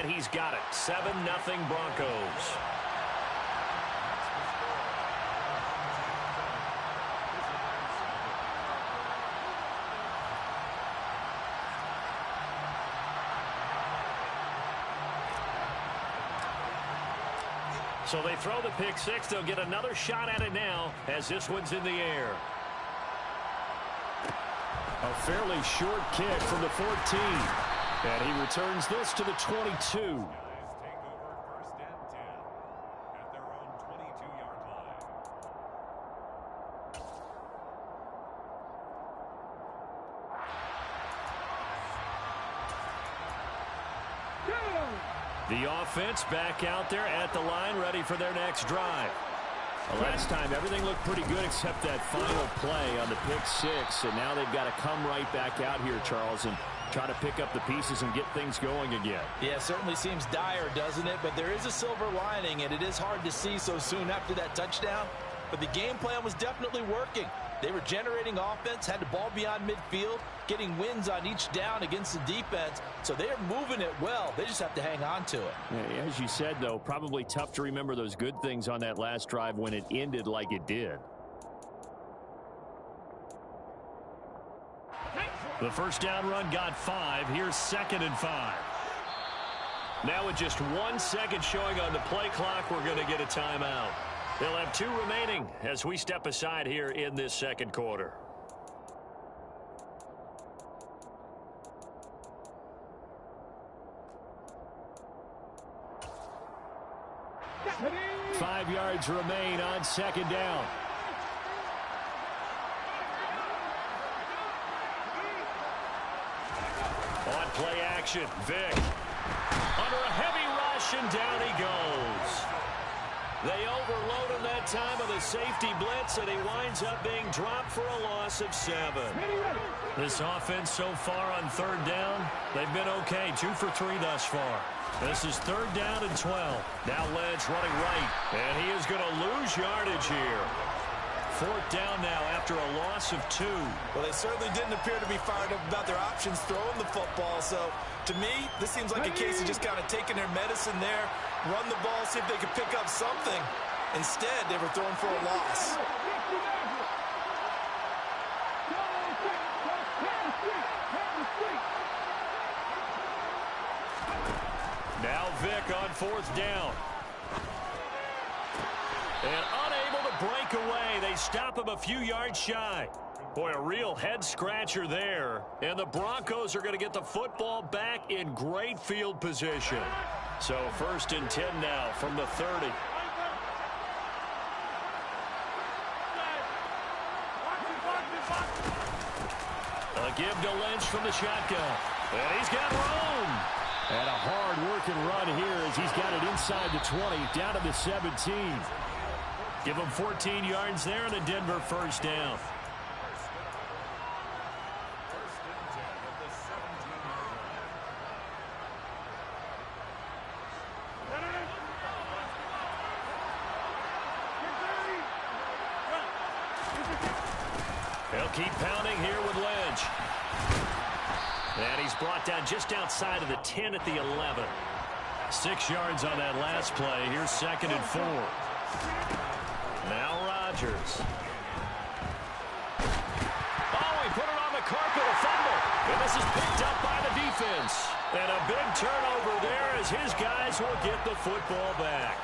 and he's got it. 7-0 Broncos. So they throw the pick six. They'll get another shot at it now as this one's in the air. A fairly short kick from the 14. And he returns this to the 22. The offense back out there at the line, ready for their next drive. Last time, everything looked pretty good except that final play on the pick six. And now they've got to come right back out here, Charles, and try to pick up the pieces and get things going again. Yeah, it certainly seems dire, doesn't it? But there is a silver lining, and it is hard to see so soon after that touchdown. But the game plan was definitely working. They were generating offense, had the ball beyond midfield, getting wins on each down against the defense. So they are moving it well. They just have to hang on to it. Yeah, as you said, though, probably tough to remember those good things on that last drive when it ended like it did. The first down run got 5. Here's 2nd and 5. Now with just 1 second showing on the play clock, we're going to get a timeout. They'll have 2 remaining as we step aside here in this second quarter. Five yards remain on 2nd down. On play action, Vic. Under a heavy rush, and down he goes. They overload him that time with a safety blitz, and he winds up being dropped for a loss of 7. This offense so far on 3rd down, they've been okay. 2 for 3 thus far. This is 3rd down and 12. Now Lynch running right, and he is going to lose yardage here. 4th down now after a loss of 2. Well, they certainly didn't appear to be fired up about their options throwing the football. So, to me, this seems like a case of just kind of taking their medicine there, run the ball, see if they could pick up something. Instead, they were throwing for a loss. Now Vic on 4th down. And unable to break away. They stop him a few yards shy. Boy, a real head-scratcher there. And the Broncos are going to get the football back in great field position. So 1st and 10 now from the 30. A give to Lynch from the shotgun. And he's got room. And a hard-working run here as he's got it inside the 20, down to the 17. Give him 14 yards there and a Denver 1st down. They'll keep pounding here with Lynch. And he's brought down just outside of the 10 at the 11. 6 yards on that last play. Here's 2nd and 4. Now Rodgers. Oh, he put it on the carpet, a fumble. And this is picked up by the defense. And a big turnover there as his guys will get the football back.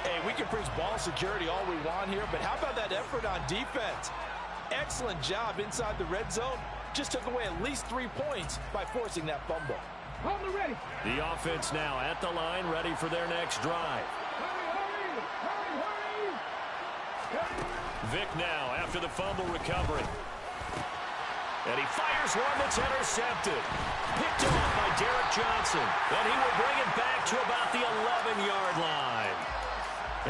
Hey, we can preach ball security all we want here, but how about that effort on defense? Excellent job inside the red zone. Just took away at least 3 points by forcing that fumble. The offense now at the line, ready for their next drive. Vic now after the fumble recovery. And he fires one that's intercepted. Picked off by Derek Johnson. And he will bring it back to about the 11-yard line.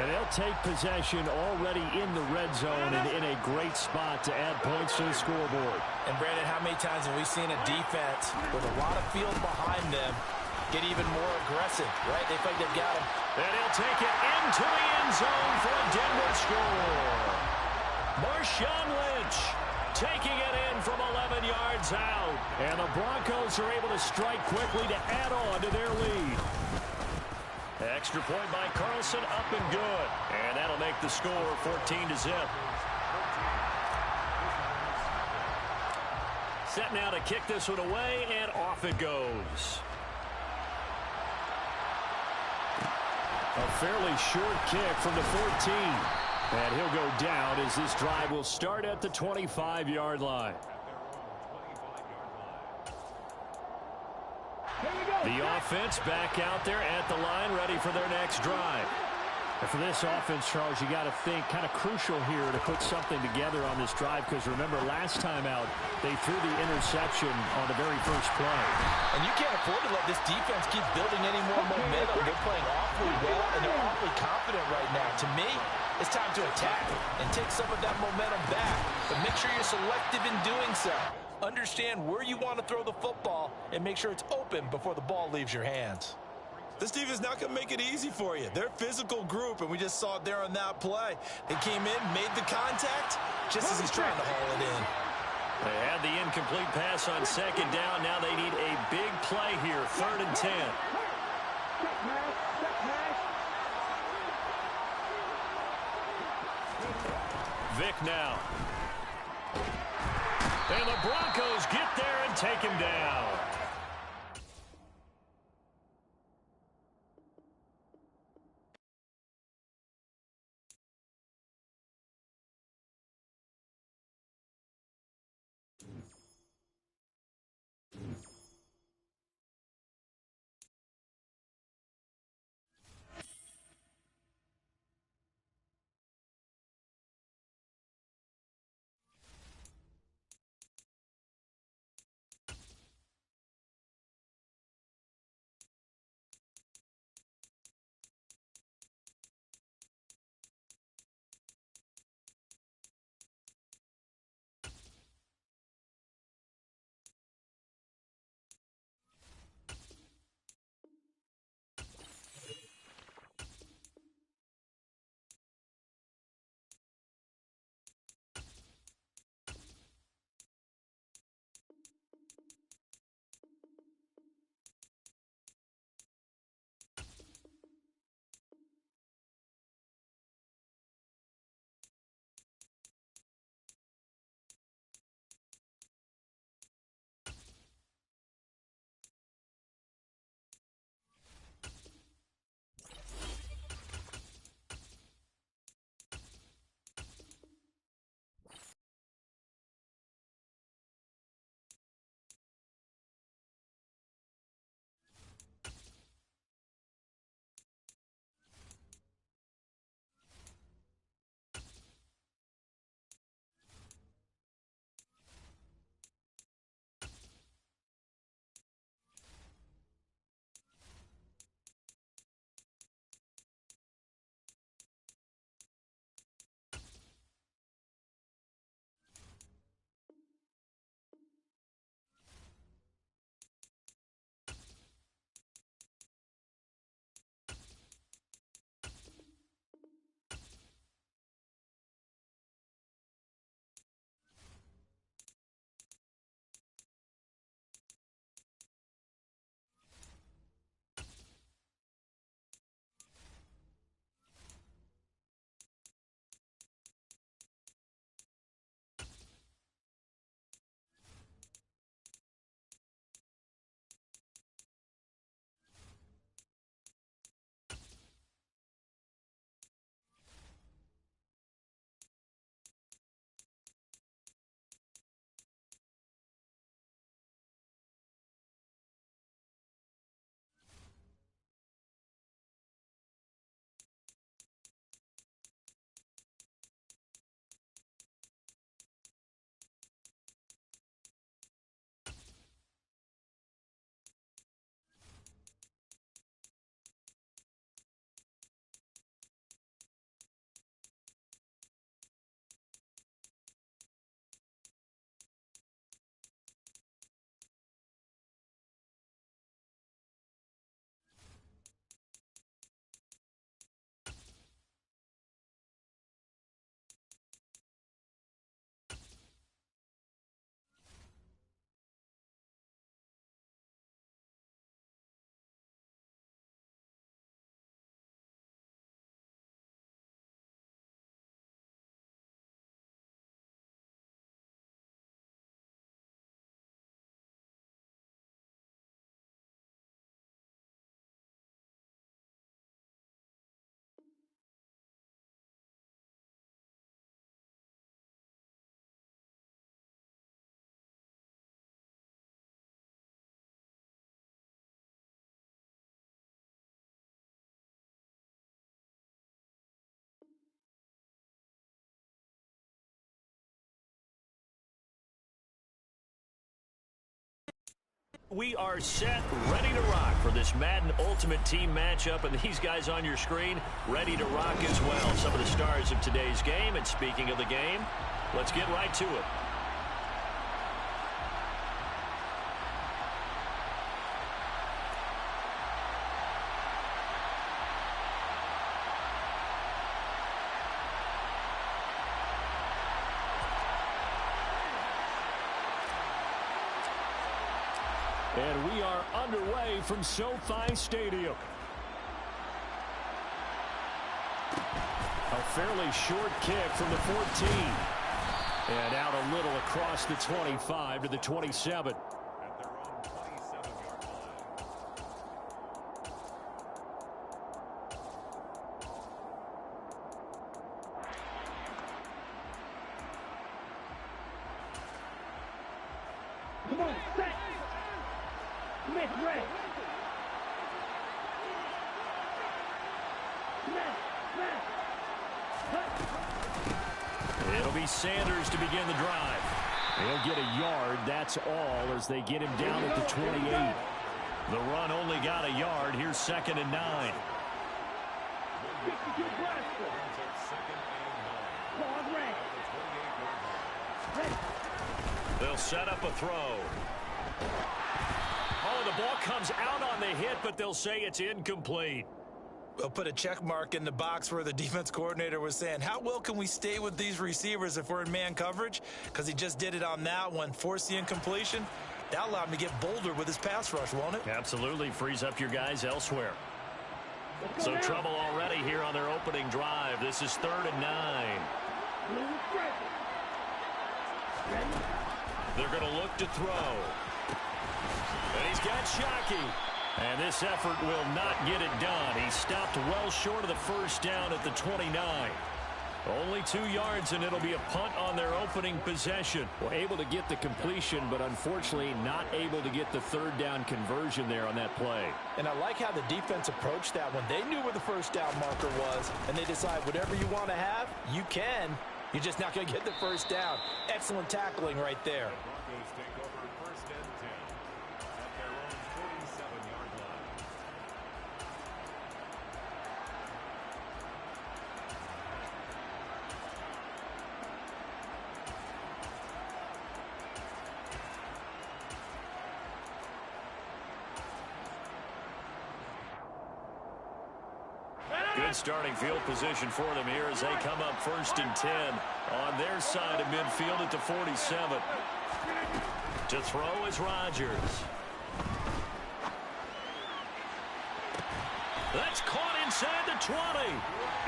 And they'll take possession already in the red zone and in a great spot to add points to the scoreboard. And, Brandon, how many times have we seen a defense with a lot of field behind them get even more aggressive, right? They think they've got him. And he'll take it into the end zone for a Denver score. Marshawn Lynch taking it in from 11 yards out. And the Broncos are able to strike quickly to add on to their lead. Extra point by Carlson, up and good. And that'll make the score 14-0. Set now to kick this one away, and off it goes. A fairly short kick from the 14. And he'll go down as this drive will start at the 25-yard line. The offense back out there at the line, ready for their next drive. And for this offense, Charles, you got to think kind of crucial here to put something together on this drive, because remember, last time out, they threw the interception on the very first play. And you can't afford to let this defense keep building any more momentum. They're playing awfully well, and they're awfully confident right now. To me, it's time to attack and take some of that momentum back. But make sure you're selective in doing so. Understand where you want to throw the football and make sure it's open before the ball leaves your hands. This defense is not going to make it easy for you. They're a physical group, and we just saw it there on that play. They came in, made the contact, just as he's trying to haul it in. They had the incomplete pass on second down. Now they need a big play here, 3rd and 10. Vic now. And the Broncos get there and take him down. We are set, ready to rock for this Madden Ultimate Team matchup, and these guys on your screen ready to rock as well. Some of the stars of today's game, and speaking of the game, let's get right to it. And we are underway from SoFi Stadium. A fairly short kick from the 14. And out a little across the 25 to the 27. Come on, set. Smith, red. It'll be Sanders to begin the drive. He'll get a yard, that's all, as they get him down at the 28. The run only got a yard. Here's 2nd and 9. They'll set up a throw. Oh, the ball comes out on the hit, but they'll say it's incomplete. We'll put a check mark in the box where the defense coordinator was saying, how well can we stay with these receivers if we're in man coverage? Because he just did it on that one, forced the incompletion. That allowed him to get bolder with his pass rush, won't it? Absolutely frees up your guys elsewhere. So trouble already here on their opening drive. This is 3rd and 9. They're going to look to throw. And he's got Shockey. And this effort will not get it done. He stopped well short of the first down at the 29. Only 2 yards, and it'll be a punt on their opening possession. Well, able to get the completion, but unfortunately not able to get the 3rd down conversion there on that play. And I like how the defense approached that one. They knew where the first down marker was, and they decide whatever you want to have, you can. You're just not going to get the first down. Excellent tackling right there. Good starting field position for them here as they come up 1st and 10 on their side of midfield at the 47. To throw is Rodgers. That's caught inside the 20.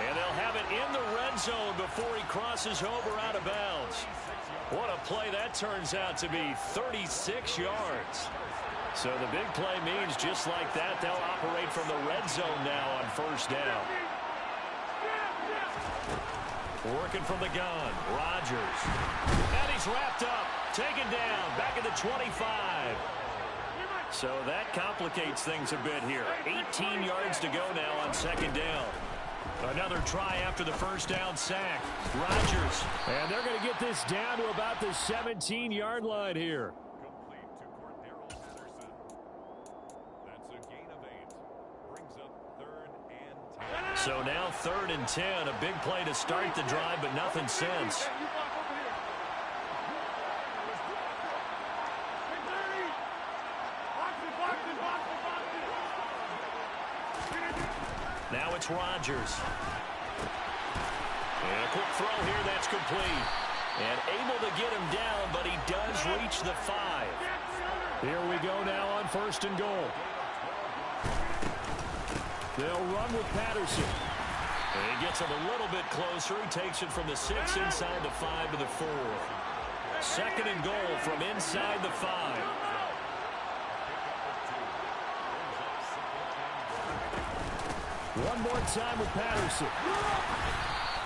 And they'll have it in the red zone before he crosses over out of bounds. What a play that turns out to be, 36 yards. So the big play means just like that, they'll operate from the red zone now on 1st down. Working from the gun, Rodgers. And he's wrapped up, taken down, back at the 25. So that complicates things a bit here. 18 yards to go now on 2nd down. Another try after the first down sack. Rodgers. And they're going to get this down to about the 17-yard line here. So now 3rd and 10, a big play to start the drive, but nothing since. Now it's Rodgers. And a quick throw here, that's complete. And able to get him down, but he does reach the 5. Here we go now on 1st and goal. They'll run with Patterson. And he gets him a little bit closer. He takes it from the 6 inside the 5 to the 4. 2nd and goal from inside the 5. One more time with Patterson.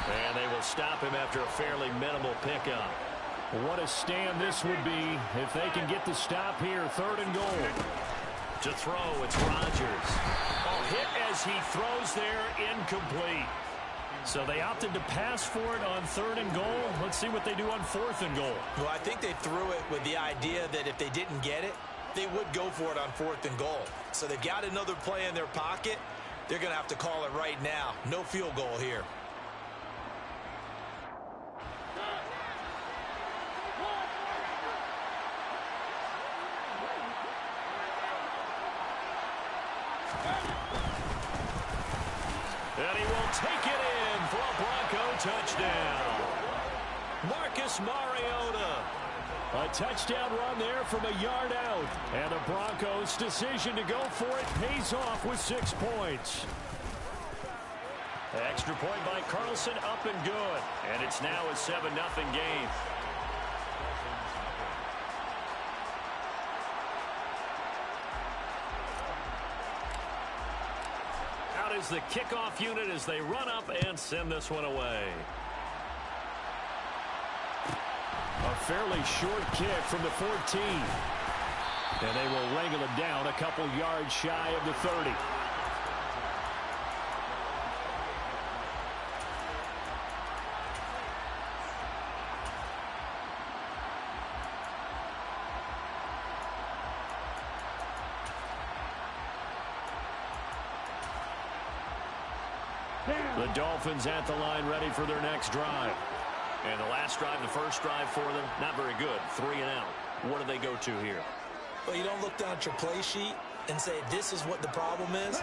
And they will stop him after a fairly minimal pickup. What a stand this would be if they can get the stop here. 3rd and goal. To throw, it's Rodgers. Oh, hit as he throws there, incomplete. So they opted to pass for it on 3rd and goal. Let's see what they do on 4th and goal. Well, I think they threw it with the idea that if they didn't get it, they would go for it on 4th and goal. So they've got another play in their pocket. They're going to have to call it right now. No field goal here. And he will take it in for a Bronco touchdown. Marcus Mariota. A touchdown run there from a yard out. And the Broncos' decision to go for it pays off with 6 points. Extra point by Carlson, up and good. And it's now a 7-0 game. Out is the kickoff unit as they run up and send this one away. A fairly short kick from the 14. And they will wrangle it down a couple yards shy of the 30. The Dolphins at the line ready for their next drive. And the last drive, the first drive for them, not very good. 3 and out. What do they go to here? Well, you don't look down at your play sheet and say, this is what the problem is.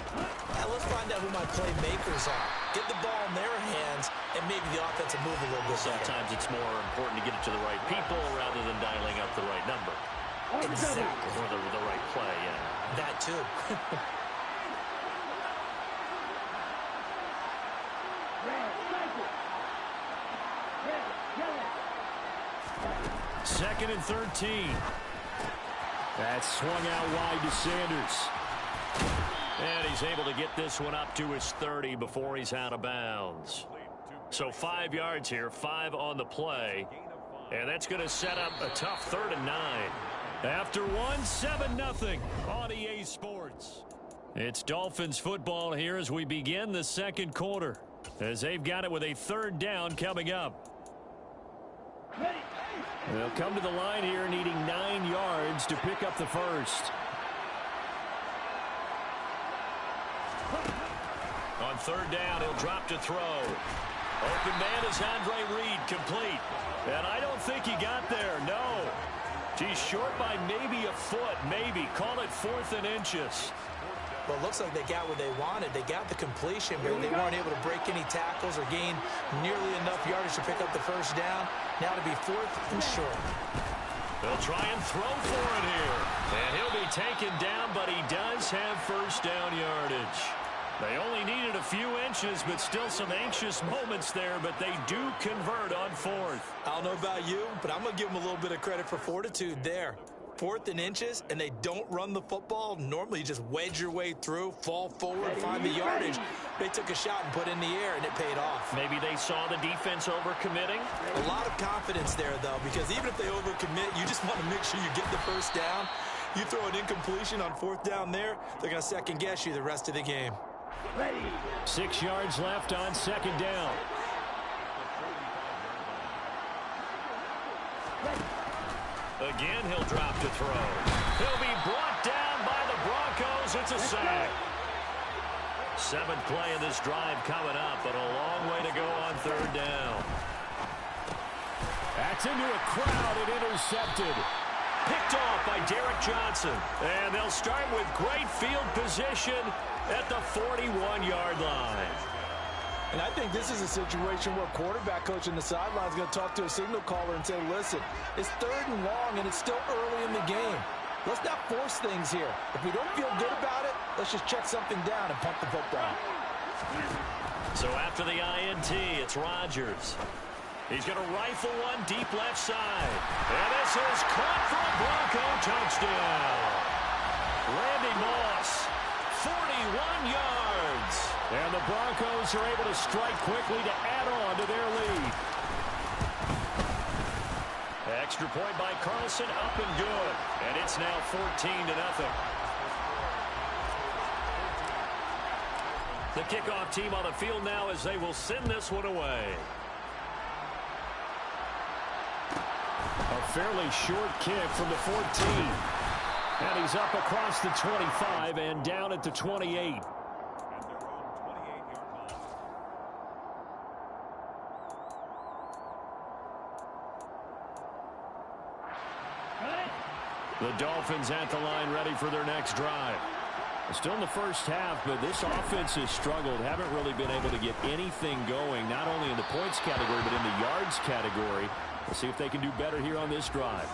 Now, let's find out who my playmakers are. Get the ball in their hands, and maybe the offense will move a little bit better. Sometimes it's more important to get it to the right people rather than dialing up the right number. Exactly. Or the right play, yeah. That, too. Second and 13. That's swung out wide to Sanders. And he's able to get this one up to his 30 before he's out of bounds. So 5 yards here, 5 on the play. And that's going to set up a tough 3rd and 9. After one, 7-0 on EA Sports. It's Dolphins football here as we begin the second quarter. As they've got it with a 3rd down coming up. They'll come to the line here needing 9 yards to pick up the first. On 3rd down, he'll drop to throw. Open man is Andre Reed, complete. And I don't think he got there, no. He's short by maybe a foot, maybe. Call it 4th and inches. Well, it looks like they got what they wanted. They got the completion, but they weren't able to break any tackles or gain nearly enough yardage to pick up the first down. Now to be 4th and short. They'll try and throw for it here. And he'll be taken down, but he does have first down yardage. They only needed a few inches, but still some anxious moments there, but they do convert on 4th. I don't know about you, but I'm going to give them a little bit of credit for fortitude there. 4th and inches, and they don't run the football. Normally, you just wedge your way through, fall forward, find the yardage. They took a shot and put it in the air, and it paid off. Maybe they saw the defense overcommitting. A lot of confidence there, though, because even if they overcommit, you just want to make sure you get the first down. You throw an incompletion on 4th down there, they're going to second-guess you the rest of the game. 6 yards left on 2nd down. Again, he'll drop to throw. He'll be brought down by the Broncos. It's a sack. 7th play of this drive coming up, but a long way to go on 3rd down. That's into a crowd and intercepted. Picked off by Derek Johnson. And they'll start with great field position at the 41-yard line. And I think this is a situation where quarterback coach in the sideline is going to talk to a signal caller and say, listen, it's 3rd and long and it's still early in the game. Let's not force things here. If we don't feel good about it, let's just check something down and punt the football. So after the INT, it's Rodgers. He's going to rifle one deep left side. And this is caught for a Bronco touchdown. Randy Moss, 41 yards. And the Broncos are able to strike quickly to add on to their lead. Extra point by Carlson, up and good. And it's now 14-0. The kickoff team on the field now as they will send this one away. A fairly short kick from the 14. And he's up across the 25 and down at the 28. The Dolphins at the line ready for their next drive. Still in the first half, but this offense has struggled. Haven't really been able to get anything going, not only in the points category, but in the yards category. Let's see if they can do better here on this drive.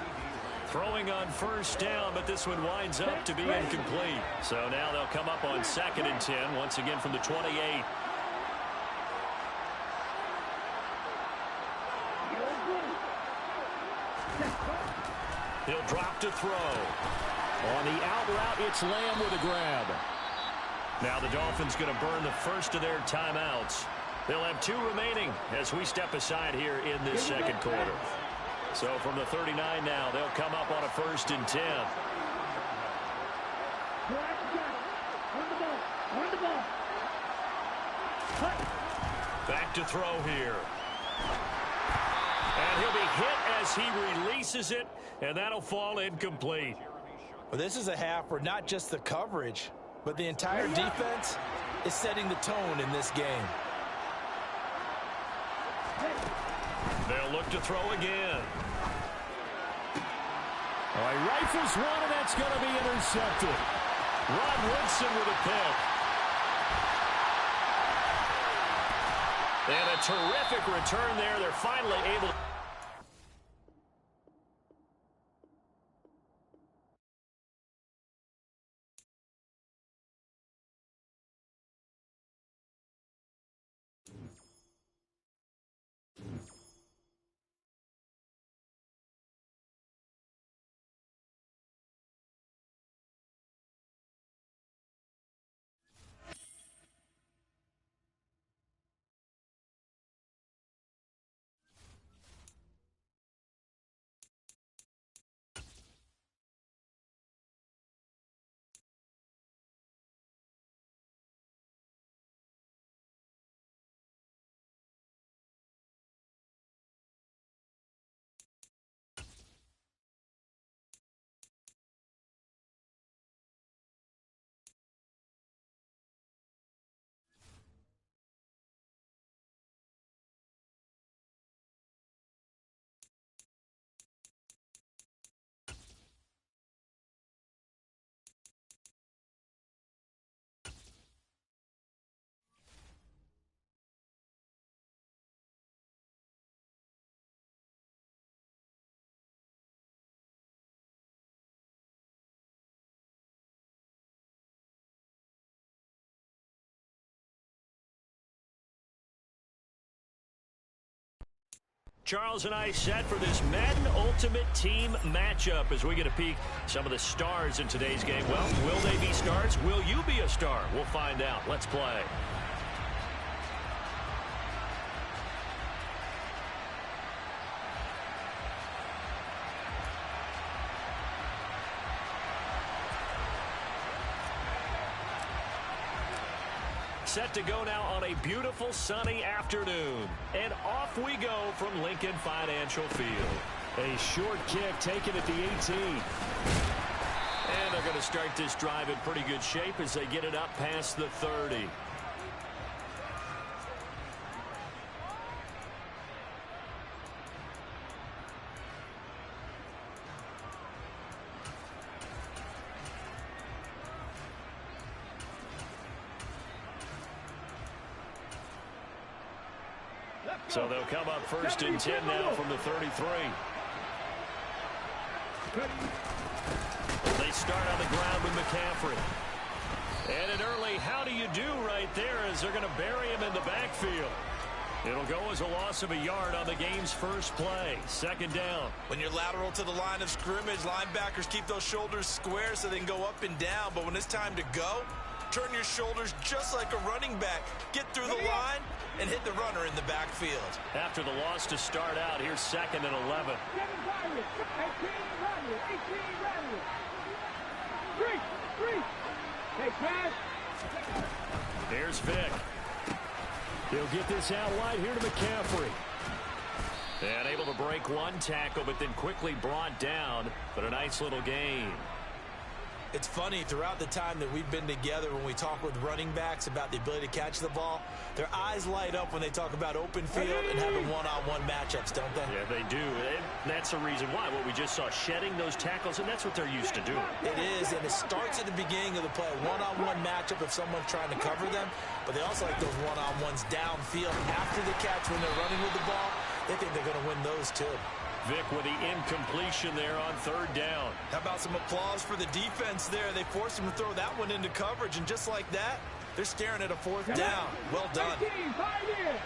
Throwing on first down, but this one winds up to be incomplete. So now they'll come up on 2nd and 10, once again from the 28. He'll drop to throw. On the out route, it's Lamb with a grab. Now the Dolphins going to burn the first of their timeouts. They'll have 2 remaining as we step aside here in this second quarter. So from the 39 now, they'll come up on a 1st and 10. Back to throw here. And he'll be hit as he releases it, and that'll fall incomplete. Well, this is a half where not just the coverage, but the entire defense is setting the tone in this game. They'll look to throw again. All right, rifles one, and that's going to be intercepted. Rod Woodson with a pick. And a terrific return there. They're finally able to... Charles and I set for this Madden Ultimate Team matchup as we get a peek some of the stars in today's game. Well, will they be stars? Will you be a star? We'll find out. Let's play. Set to go now on a beautiful sunny afternoon. And off we go from Lincoln Financial Field. A short kick taken at the 18. And they're going to start this drive in pretty good shape as they get it up past the 30. So they'll come up 1st and 10 now from the 33. They start on the ground with McCaffrey. And an early how do you do right there as they're going to bury him in the backfield. It'll go as a loss of a yard on the game's first play. 2nd down. When you're lateral to the line of scrimmage, linebackers keep those shoulders square so they can go up and down. But when it's time to go, turn your shoulders just like a running back. Get through the line and hit the runner in the backfield. After the loss to start out, here's 2nd and 11. Here's Vick. He'll get this out wide here to McCaffrey. And able to break one tackle, but then quickly brought down. But a nice little gain. It's funny, throughout the time that we've been together, when we talk with running backs about the ability to catch the ball, their eyes light up when they talk about open field and having one-on-one matchups, don't they? Yeah, they do. And that's the reason why. What we just saw, shedding those tackles, and that's what they're used to doing. It is, and it starts at the beginning of the play. One-on-one matchup if someone's trying to cover them, but they also like those one-on-ones downfield after the catch when they're running with the ball. They think they're going to win those too. Vic with the incompletion there on third down. How about some applause for the defense there? They forced him to throw that one into coverage, and just like that, they're staring at a fourth down. Well done. 18 Cardinals.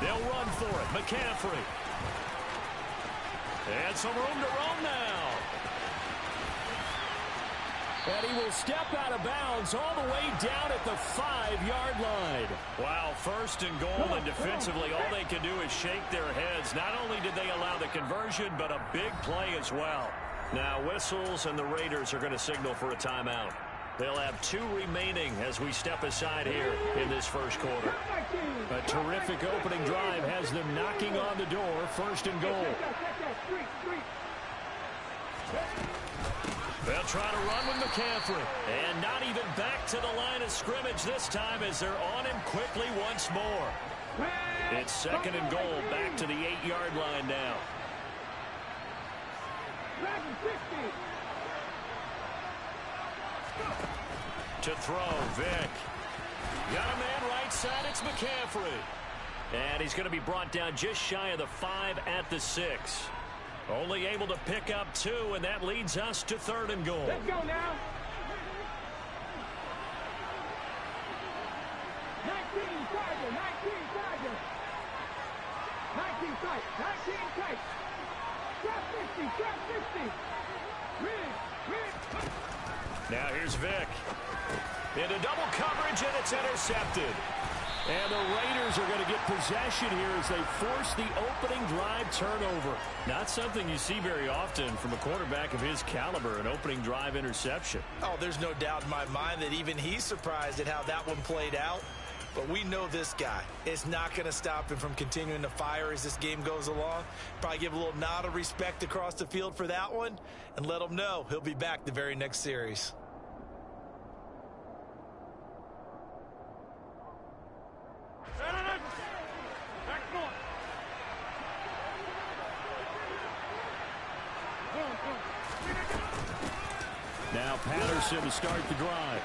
They'll run for it. McCaffrey. And some room to roam now. And he will step out of bounds all the way down at the 5-yard line. Wow, first and goal, and defensively all they can do is shake their heads. Not only did they allow the conversion, but a big play as well. Now whistles, and the Raiders are going to signal for a timeout. They'll have 2 remaining as we step aside here in this first quarter. A terrific opening drive has them knocking on the door, first and goal. They'll try to run with McCaffrey. And not even back to the line of scrimmage this time as they're on him quickly once more. It's second and goal, back to the 8-yard line now. To throw, Vic. Got a man right side, it's McCaffrey. And he's going to be brought down just shy of the 5 at the 6. Only able to pick up 2, and that leads us to third and goal. Let's go now. 19 Tiger. 19 tight. Trap 50. Now here's Vic. Into double coverage, and it's intercepted. And the Raiders are going to get possession here as they force the opening drive turnover. Not something you see very often from a quarterback of his caliber, an opening drive interception. Oh, there's no doubt in my mind that even he's surprised at how that one played out. But we know this guy is not going to stop him from continuing to fire as this game goes along. Probably give a little nod of respect across the field for that one and let him know he'll be back the very next series. Now Patterson to start the drive.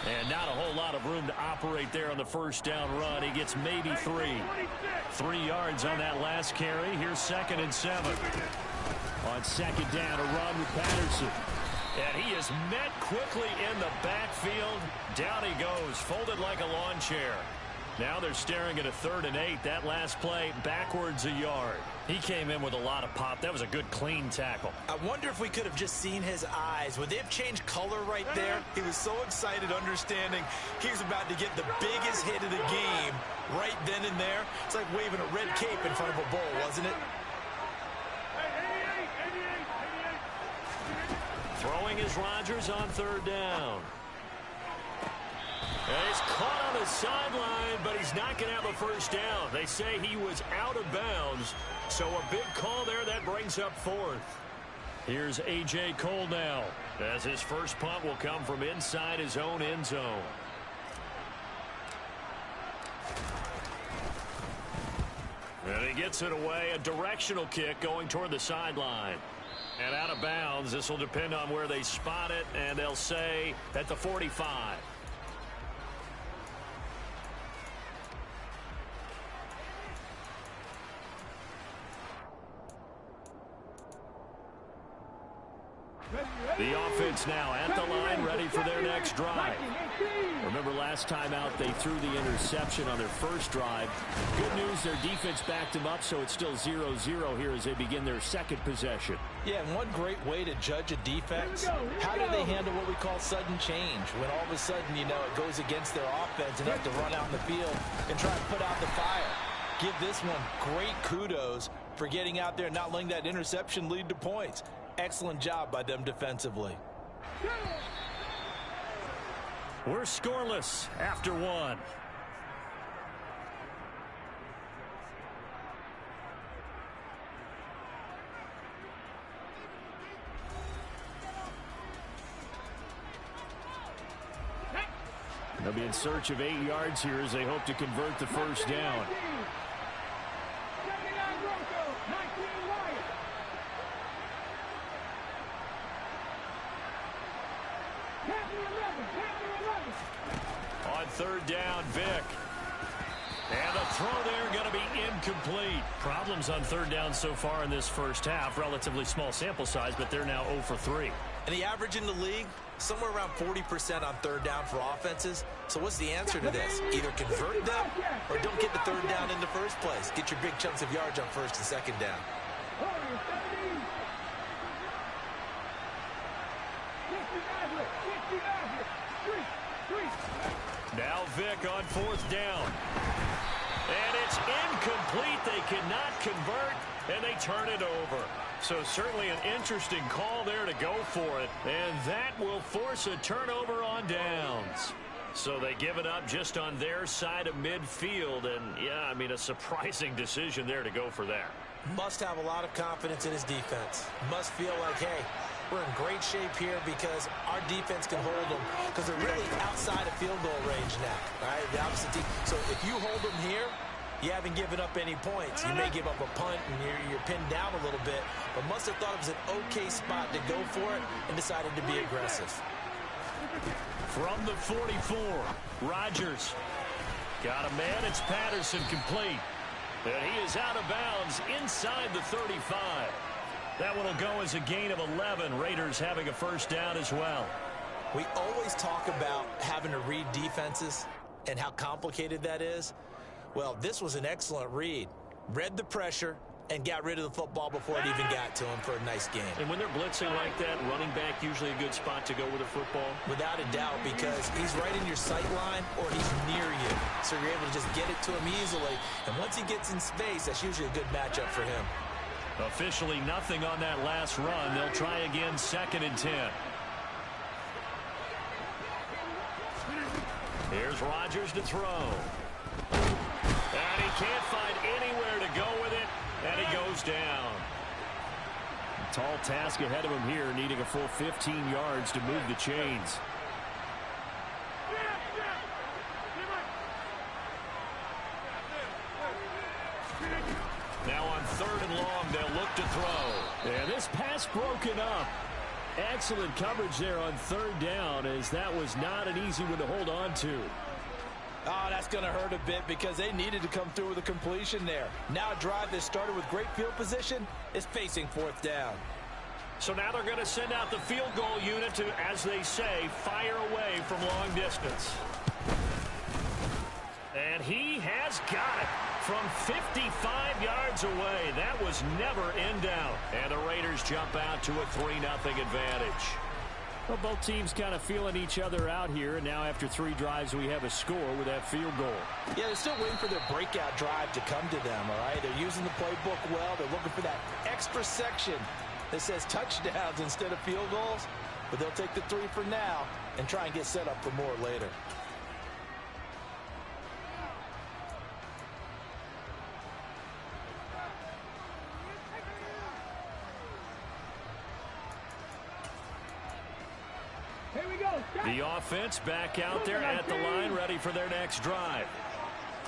And not a whole lot of room to operate there on the first down run. He gets maybe 3. 3 yards on that last carry. Here's second and 7. On second down, a run with Patterson. And he is met quickly in the backfield. Down he goes, folded like a lawn chair. Now they're staring at a 3rd and 8. That last play, backwards a yard. He came in with a lot of pop. That was a good, clean tackle. I wonder if we could have just seen his eyes. Would they have changed color right there? He was so excited, understanding he was about to get the biggest hit of the game right then and there. It's like waving a red cape in front of a bull, wasn't it? Throwing is Rodgers on 3rd down. And he's caught on the sideline, but he's not going to have a first down. They say he was out of bounds, so a big call there that brings up 4th. Here's A.J. Cole now, as his first punt will come from inside his own end zone. And he gets it away, a directional kick going toward the sideline. And out of bounds, this will depend on where they spot it, and they'll say at the 45. The offense now at the line, ready for their next drive. Remember last time out, they threw the interception on their first drive. Good news, their defense backed them up, so it's still 0-0 here as they begin their second possession. Yeah, and one great way to judge a defense, how do they handle what we call sudden change? When all of a sudden, you know, it goes against their offense and have to run out in the field and try and put out the fire. Give this one great kudos for getting out there and not letting that interception lead to points. Excellent job by them defensively. We're scoreless after 1. They'll be in search of 8 yards here as they hope to convert the first down. On third down, Vic. And the throw there going to be incomplete. Problems on third down so far in this first half. Relatively small sample size, but they're now 0 for 3. And the average in the league, somewhere around 40% on third down for offenses. So what's the answer to this? Either convert them or don't get the third down in the first place. Get your big chunks of yards on first and second down. Now Vic on fourth down. And it's incomplete. They cannot convert, and they turn it over. So certainly an interesting call there to go for it. And that will force a turnover on downs. So they give it up just on their side of midfield. And, yeah, I mean, a surprising decision there to go for that. Must have a lot of confidence in his defense. Must feel like, hey, we're in great shape here because our defense can hold them because they're really outside of field goal range now. All right, the opposite team. So if you hold them here, you haven't given up any points. You may give up a punt and you're pinned down a little bit, but must have thought it was an okay spot to go for it and decided to be aggressive. From the 44, Rodgers. Got a man, it's Patterson complete. And he is out of bounds inside the 35. That one will go as a gain of 11. Raiders having a first down as well. We always talk about having to read defenses and how complicated that is. Well, this was an excellent read. Read the pressure and got rid of the football before it even got to him for a nice gain. And when they're blitzing like that, running back usually a good spot to go with a football? Without a doubt, because he's right in your sight line or he's near you. So you're able to just get it to him easily. And once he gets in space, that's usually a good matchup for him. Officially nothing on that last run. They'll try again, 2nd and 10. Here's Rodgers to throw. And he can't find anywhere to go with it, and he goes down. Tall task ahead of him here, needing a full 15 yards to move the chains. Now on 3rd and long, they'll look to throw. And this pass broken up. Excellent coverage there on 3rd down, as that was not an easy one to hold on to. Oh, that's going to hurt a bit because they needed to come through with a completion there. Now a drive that started with great field position is facing 4th down. So now they're going to send out the field goal unit to, as they say, fire away from long distance. And he has got it from 55 yards away. That was never in doubt. And the Raiders jump out to a 3-0 advantage. Well, both teams kind of feeling each other out here, and now after 3 drives, we have a score with that field goal. Yeah, they're still waiting for their breakout drive to come to them, all right? They're using the playbook well. They're looking for that extra section that says touchdowns instead of field goals, but they'll take the 3 for now and try and get set up for more later. The offense back out there at the line, ready for their next drive.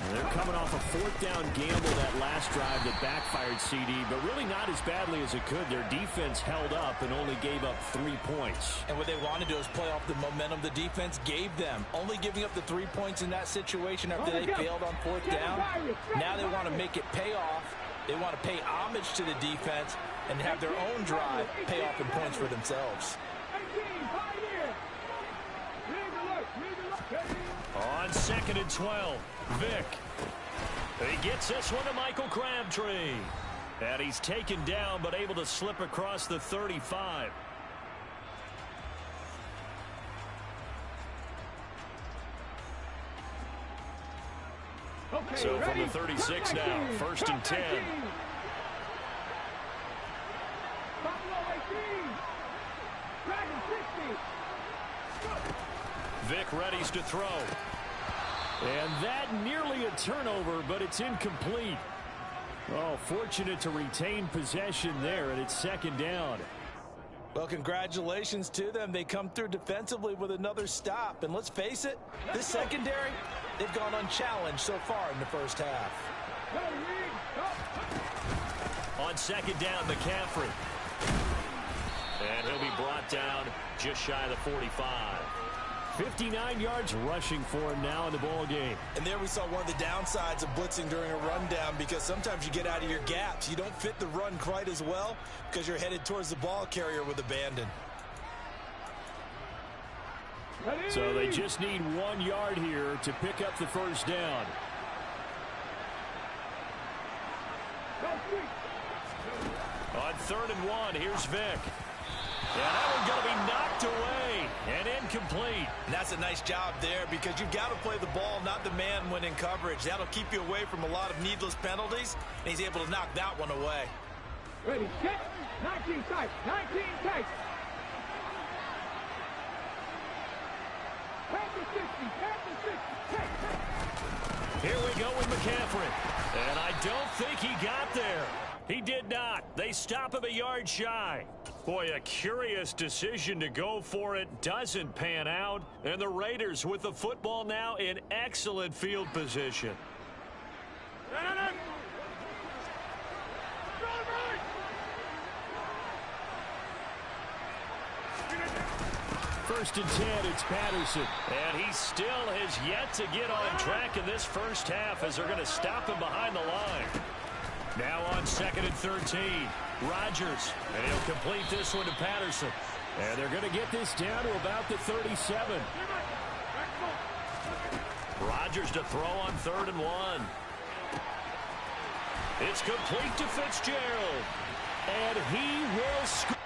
And they're coming off a 4th down gamble that last drive that backfired CD, but really not as badly as it could. Their defense held up and only gave up 3 points. And what they want to do is play off the momentum the defense gave them. Only giving up the 3 points in that situation after they failed on 4th down. Now they want to make it pay off. They want to pay homage to the defense and have their own drive pay off in points for themselves. On 2nd and 12, Vic. He gets this one to Michael Crabtree. And he's taken down, but able to slip across the 35. Okay, so from the 36 now, 1st and 10. Vic readies to throw. And that nearly a turnover, but it's incomplete. Oh, fortunate to retain possession there, and it's 2nd down. Well, congratulations to them. They come through defensively with another stop. And let's face it, this secondary, they've gone unchallenged so far in the first half. On second down, McCaffrey. And he'll be brought down just shy of the 45. 59 yards rushing for him now in the ball game. And there we saw one of the downsides of blitzing during a rundown, because sometimes you get out of your gaps. You don't fit the run quite as well because you're headed towards the ball carrier with abandon. So they just need 1 yard here to pick up the first down. On 3rd and 1, here's Vic. And that one's going to be knocked away and incomplete. And that's a nice job there, because you've got to play the ball, not the man when in coverage. That'll keep you away from a lot of needless penalties, and he's able to knock that one away. Ready, set, 19 tight, 19 tight. Panther 60, Panther 60, tight. Here we go with McCaffrey. And I don't think he got there. He did not. They stop him a yard shy. Boy, a curious decision to go for it. Doesn't pan out. And the Raiders with the football now in excellent field position. First and 10, it's Patterson. And he still has yet to get on track in this first half, as they're going to stop him behind the line. Now on 2nd and 13, Rodgers, and he'll complete this one to Patterson. And they're going to get this down to about the 37. Rodgers to throw on 3rd and 1. It's complete to Fitzgerald. And he will score.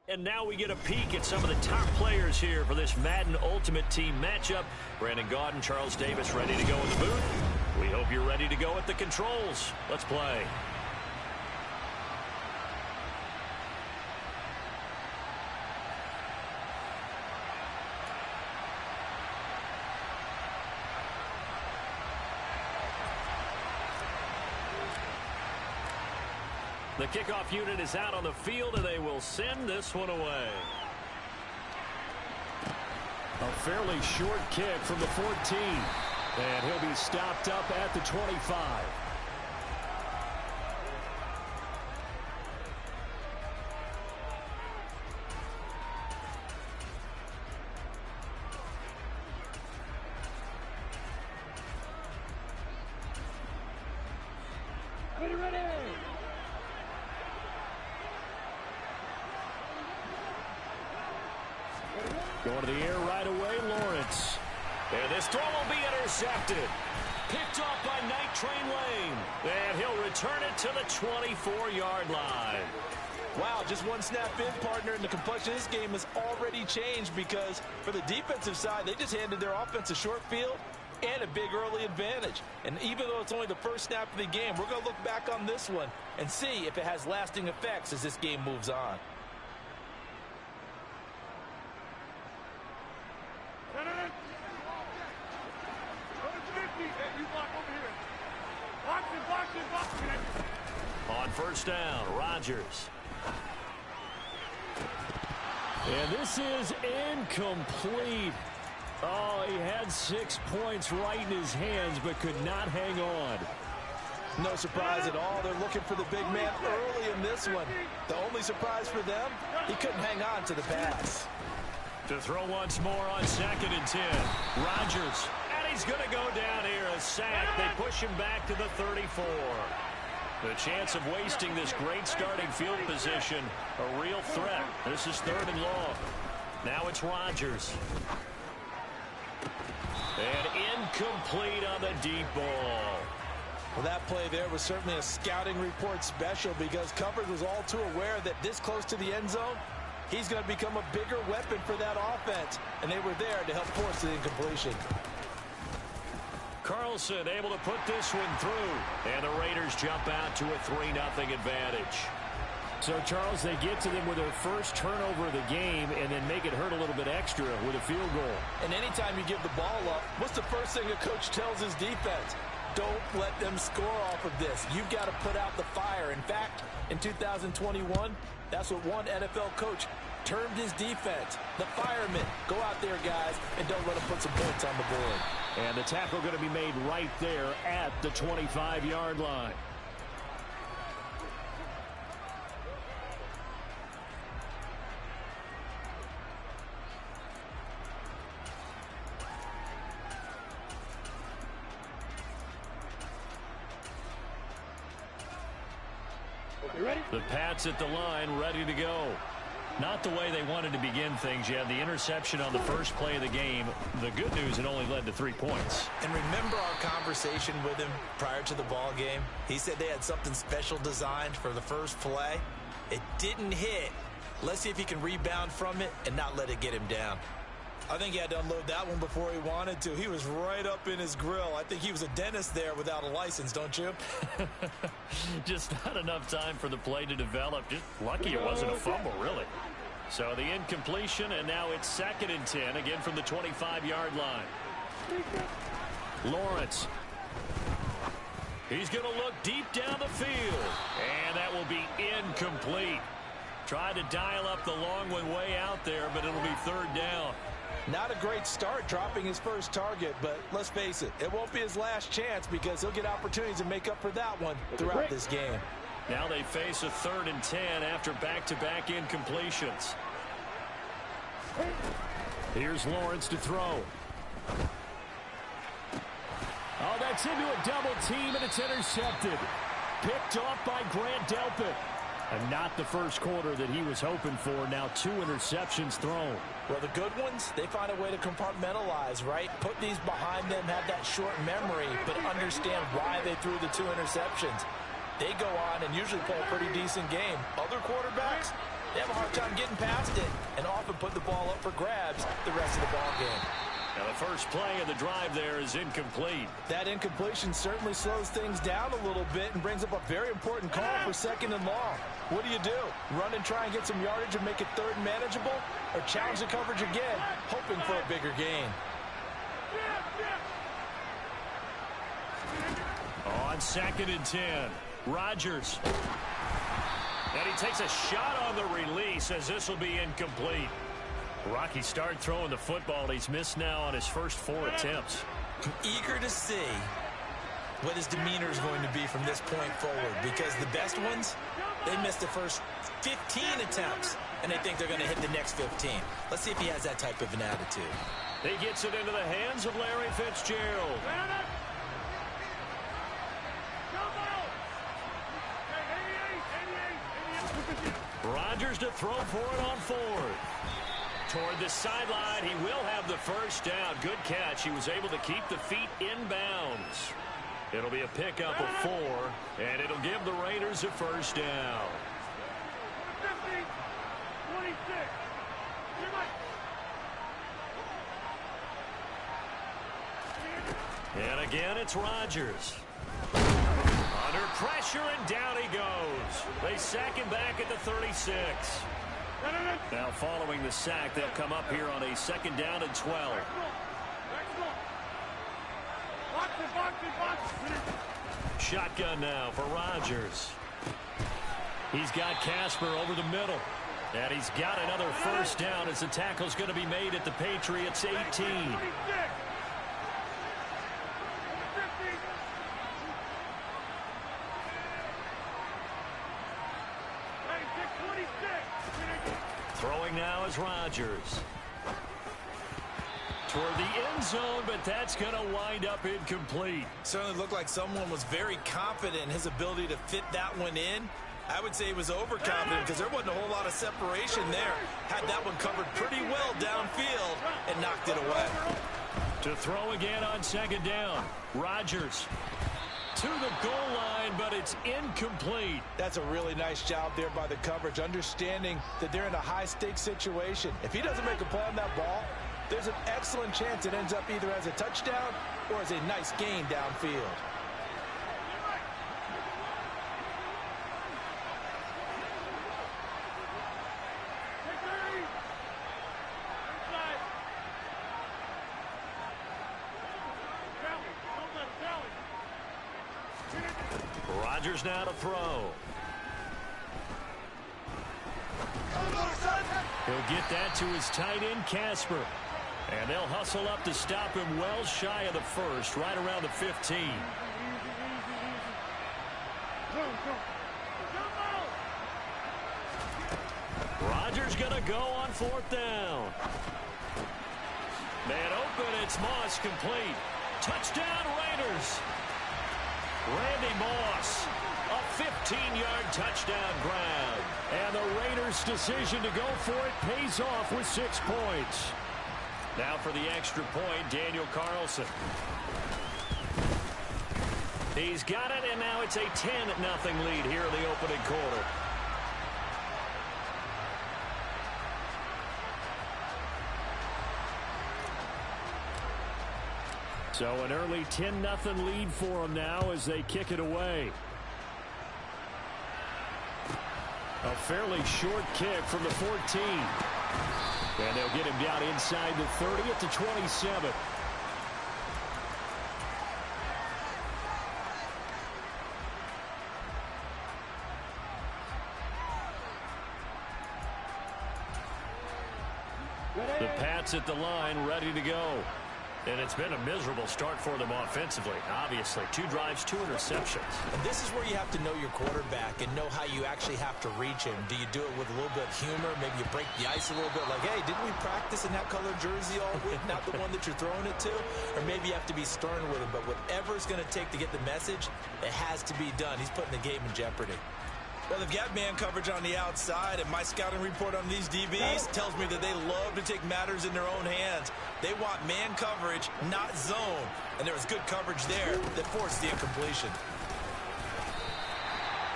And now we get a peek at some of the top players here for this Madden Ultimate Team matchup. Brandon Gaudin, Charles Davis ready to go in the booth. We hope you're ready to go at the controls. Let's play. The kickoff unit is out on the field, and they will send this one away. A fairly short kick from the 14. And he'll be stopped up at the 25. Ready. Going to the air right away, Lawrence. And this throw will be intercepted. Picked off by Night Train Lane. And he'll return it to the 24-yard line. Wow, just one snap in, partner, and the complexion of this game has already changed because for the defensive side, they just handed their offense a short field and a big early advantage. And even though it's only the first snap of the game, we're going to look back on this one and see if it has lasting effects as this game moves on. On first down, Rodgers. And this is incomplete. Oh, he had 6 points right in his hands, but could not hang on. No surprise at all. They're looking for the big man early in this one. The only surprise for them, he couldn't hang on to the pass. To throw once more on 2nd and 10. Rodgers. And he's going to go down here. A sack. They push him back to the 34. The chance of wasting this great starting field position, a real threat. This is 3rd and long. Now it's Rodgers. And incomplete on the deep ball. Well, that play there was certainly a scouting report special because coverage was all too aware that this close to the end zone, he's going to become a bigger weapon for that offense. And they were there to help force the incompletion. Carlson able to put this one through. And the Raiders jump out to a 3-0 advantage. So, Charles, they get to them with their first turnover of the game and then make it hurt a little bit extra with a field goal. And anytime you give the ball up, what's the first thing a coach tells his defense? Don't let them score off of this. You've got to put out the fire. In fact, in 2021, that's what one NFL coach termed his defense. The firemen. Go out there, guys, and don't let them put some points on the board. And the tackle going to be made right there at the 25-yard line. The Pats at the line, ready to go. Not the way they wanted to begin things. You had the interception on the first play of the game. The good news, it only led to 3 points. And remember our conversation with him prior to the ball game? He said they had something special designed for the first play. It didn't hit. Let's see if he can rebound from it and not let it get him down. I think he had to unload that one before he wanted to. He was right up in his grill. I think he was a dentist there without a license, don't you? Just not enough time for the play to develop. Just lucky it wasn't a fumble, really. So the incompletion, and now it's 2nd and 10, again from the 25-yard line. Lawrence. He's going to look deep down the field, and that will be incomplete. Tried to dial up the long one way out there, but it'll be 3rd down. Not a great start dropping his first target, but let's face it, it won't be his last chance because he'll get opportunities to make up for that one throughout this game. Now they face a 3rd and 10 after back-to-back incompletions. Here's Lawrence to throw. Oh, that's into a double team, and it's intercepted. Picked off by Grant Delpit. And not the first quarter that he was hoping for. Now 2 interceptions thrown. Well, the good ones, they find a way to compartmentalize, right? Put these behind them, have that short memory, but understand why they threw the 2 interceptions. They go on and usually play a pretty decent game. Other quarterbacks, they have a hard time getting past it and often put the ball up for grabs the rest of the ball game. Now the first play of the drive there is incomplete. That incompletion certainly slows things down a little bit and brings up a very important call for 2nd and long. What do? Run and try and get some yardage and make it 3rd and manageable? Or challenge the coverage again, hoping for a bigger gain? On 2nd and 10, Rodgers. And he takes a shot on the release as this will be incomplete. Rocky started throwing the football. He's missed now on his first 4 attempts. I'm eager to see what his demeanor is going to be from this point forward, because the best ones, they missed the first 15 attempts, and they think they're going to hit the next 15. Let's see if he has that type of an attitude. He gets it into the hands of Larry Fitzgerald. Rodgers to throw for it on fourth. Toward the sideline, he will have the first down. Good catch. He was able to keep the feet in bounds. It'll be a pickup of 4, and it'll give the Raiders a first down. 26. And again, it's Rodgers. Under pressure, and down he goes. They sack him back at the 36. Now, following the sack, they'll come up here on a second down and 12. Shotgun now for Rodgers. He's got Casper over the middle. And he's got another first down as the tackle's going to be made at the Patriots 18. Throwing now is Rodgers. Toward the end zone, but that's going to wind up incomplete. Certainly looked like someone was very confident in his ability to fit that one in. I would say he was overconfident because there wasn't a whole lot of separation there. Had that one covered pretty well downfield and knocked it away. To throw again on second down. Rodgers to the goal line, but it's incomplete. That's a really nice job there by the coverage, understanding that they're in a high-stakes situation. If he doesn't make a play on that ball, there's an excellent chance it ends up either as a touchdown or as a nice gain downfield. Rodgers now to throw. He'll get that to his tight end, Casper. And they'll hustle up to stop him well shy of the first, right around the 15. Rodgers going to go on fourth down. Man open, it's Moss complete. Touchdown Raiders. Randy Moss, a 15-yard touchdown grab. And the Raiders' decision to go for it pays off with 6 points. Now for the extra point, Daniel Carlson. He's got it, and now it's a 10-0 lead here in the opening quarter. So an early 10-0 lead for them now as they kick it away. A fairly short kick from the 14. And they'll get him down inside the 30 at the 27. The Pats at the line, ready to go. And it's been a miserable start for them offensively. Obviously, 2 drives, 2 interceptions. And this is where you have to know your quarterback and know how you actually have to reach him. Do you do it with a little bit of humor? Maybe you break the ice a little bit like, hey, didn't we practice in that color jersey all week? Not the one that you're throwing it to? Or maybe you have to be stern with him. But whatever it's going to take to get the message, it has to be done. He's putting the game in jeopardy. Well, they've got man coverage on the outside, and my scouting report on these DBs tells me that they love to take matters in their own hands. They want man coverage, not zone. And there was good coverage there that forced the incompletion.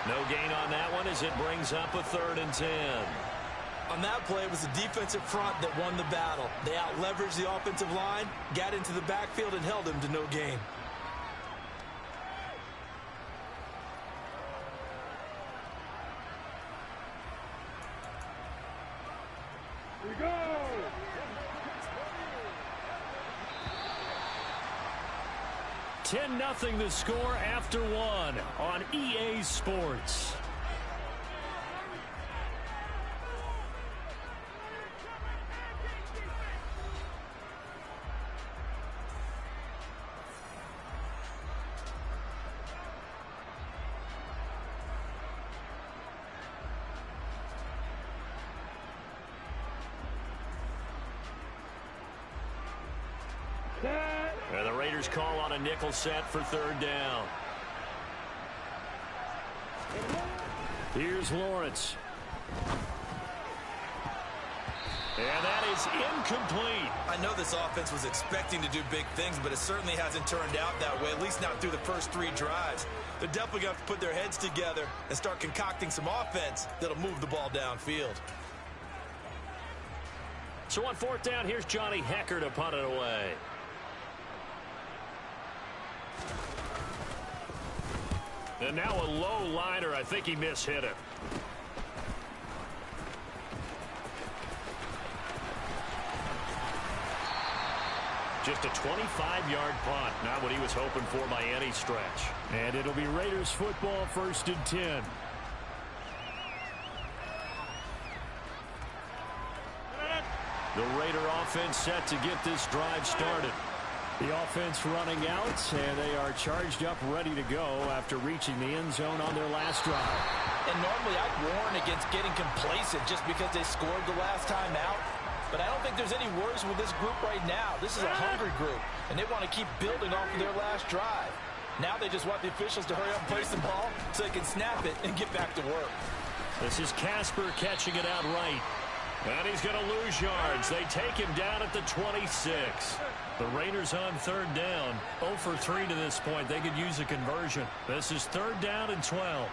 No gain on that one as it brings up a 3rd and 10. On that play, it was the defensive front that won the battle. They out-leveraged the offensive line, got into the backfield, and held him to no gain. We go! 10-0 the score after 1 on EA Sports. Set. And the Raiders call on a nickel set for third down. Here's Lawrence. And that is incomplete. I know this offense was expecting to do big things, but it certainly hasn't turned out that way, at least not through the first 3 drives. They're definitely going to have to put their heads together and start concocting some offense that'll move the ball downfield. So on fourth down, here's Johnny Hecker to punt it away. And now a low liner. I think he mishit it. Just a 25-yard punt. Not what he was hoping for by any stretch. And it'll be Raiders football, 1st and 10. The Raider offense set to get this drive started. The offense running out, and they are charged up, ready to go after reaching the end zone on their last drive. And normally I'd warn against getting complacent just because they scored the last time out. But I don't think there's any worries with this group right now. This is a hungry group, and they want to keep building off of their last drive. Now they just want the officials to hurry up and place the ball so they can snap it and get back to work. This is Casper catching it out right. And he's going to lose yards. They take him down at the 26. The Raiders on third down. 0 for 3 to this point. They could use a conversion. This is third down and 12.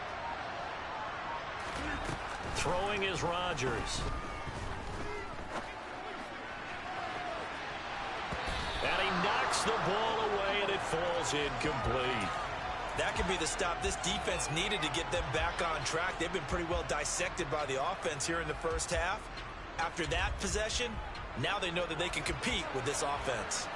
Throwing is Rodgers. And he knocks the ball away, and it falls incomplete. That could be the stop this defense needed to get them back on track. They've been pretty well dissected by the offense here in the first half. After that possession, now they know that they can compete with this offense.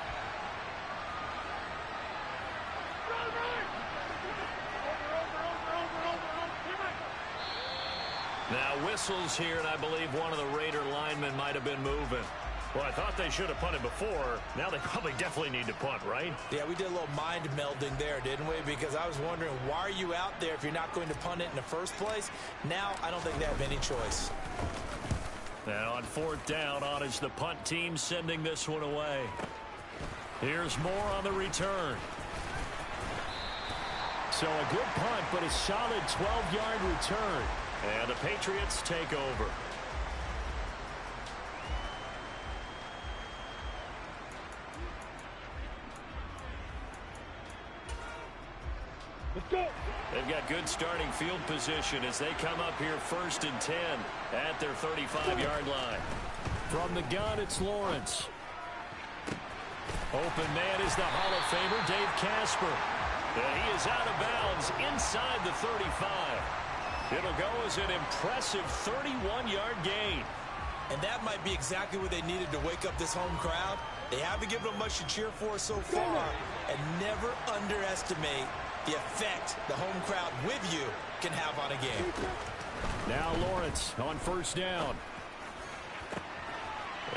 Now whistles here, and I believe one of the Raider linemen might have been moving. Well, I thought they should have punted before. Now they probably definitely need to punt, right? Yeah, we did a little mind melding there, didn't we? Because I was wondering, why are you out there if you're not going to punt it in the first place? Now I don't think they have any choice. And on fourth down, on is the punt team sending this one away. Here's Moore on the return. So a good punt, but a solid 12-yard return. And the Patriots take over. Let's go. They've got good starting field position as they come up here 1st and 10 at their 35-yard line. From the gun, it's Lawrence. Open man is the Hall of Famer, Dave Casper. And he is out of bounds inside the 35. It'll go as an impressive 31-yard gain. And that might be exactly what they needed to wake up this home crowd. They haven't given them much to cheer for so far. And never underestimate the effect the home crowd with you can have on a game. Now Lawrence on first down.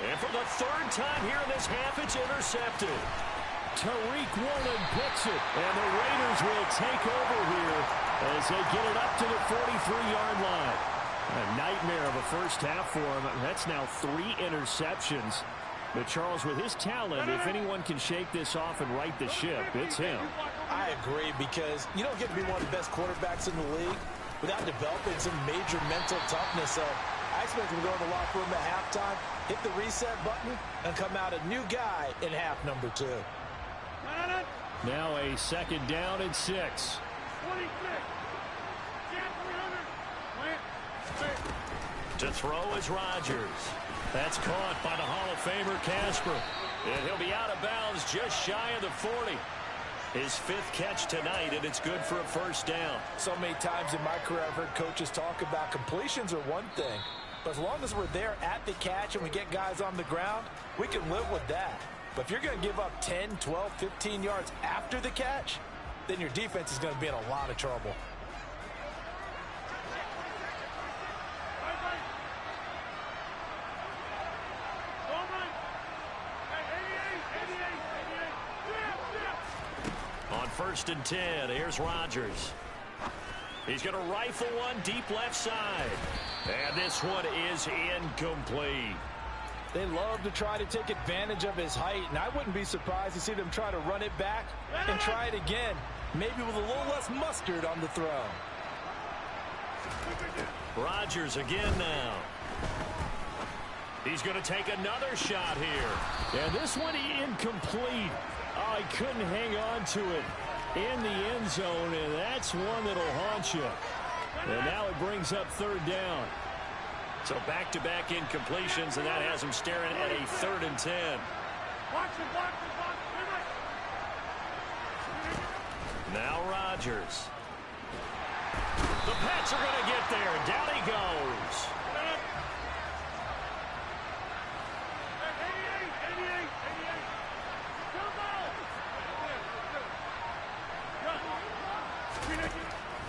And for the third time here in this half, it's intercepted. Tariq Woolen picks it, and the Raiders will take over here as they get it up to the 43-yard line. A nightmare of a first half for him. That's now 3 interceptions. But Charles, with his talent, if anyone can shake this off and right the ship, it's him. I agree, because you don't get to be one of the best quarterbacks in the league without developing some major mental toughness. So I expect him to go in the locker room at halftime, hit the reset button, and come out a new guy in half number 2. Now a second down and 6. 26. To throw is Rodgers. That's caught by the Hall of Famer Casper. And he'll be out of bounds just shy of the 40. His 5th catch tonight, and it's good for a first down. So many times in my career I've heard coaches talk about completions are one thing, but as long as we're there at the catch and we get guys on the ground, we can live with that. But if you're going to give up 10, 12, 15 yards after the catch, then your defense is going to be in a lot of trouble. On 1st and 10, here's Rodgers. He's going to rifle one deep left side. And this one is incomplete. They love to try to take advantage of his height, and I wouldn't be surprised to see them try to run it back and try it again, maybe with a little less mustard on the throw. Rodgers again now. He's going to take another shot here. And this one incomplete. Oh, he couldn't hang on to it in the end zone, and that's one that'll haunt you. And now it brings up third down. So back-to-back incompletions, and that has him staring at a 3rd and 10. Now Rodgers. The Pats are going to get there. Down he goes.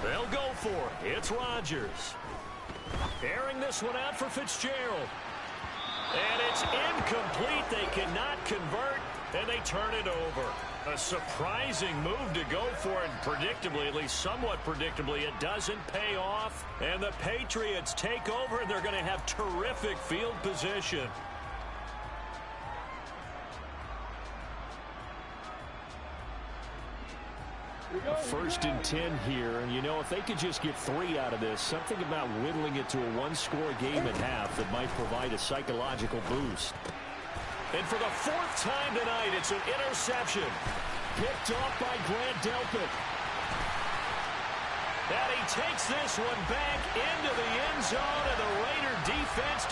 They'll go for it. It's Rodgers. Airing this one out for Fitzgerald. And it's incomplete. They cannot convert, and they turn it over. A surprising move to go for it. Predictably, at least somewhat predictably, it doesn't pay off. And the Patriots take over, and they're going to have terrific field position. First and 10 here, and you know, if they could just get 3 out of this, something about whittling it to a one-score game at half that might provide a psychological boost. And for the 4th time tonight, it's an interception. Picked off by Grant Delpit. And he takes this one back into the end zone, and the Raider defense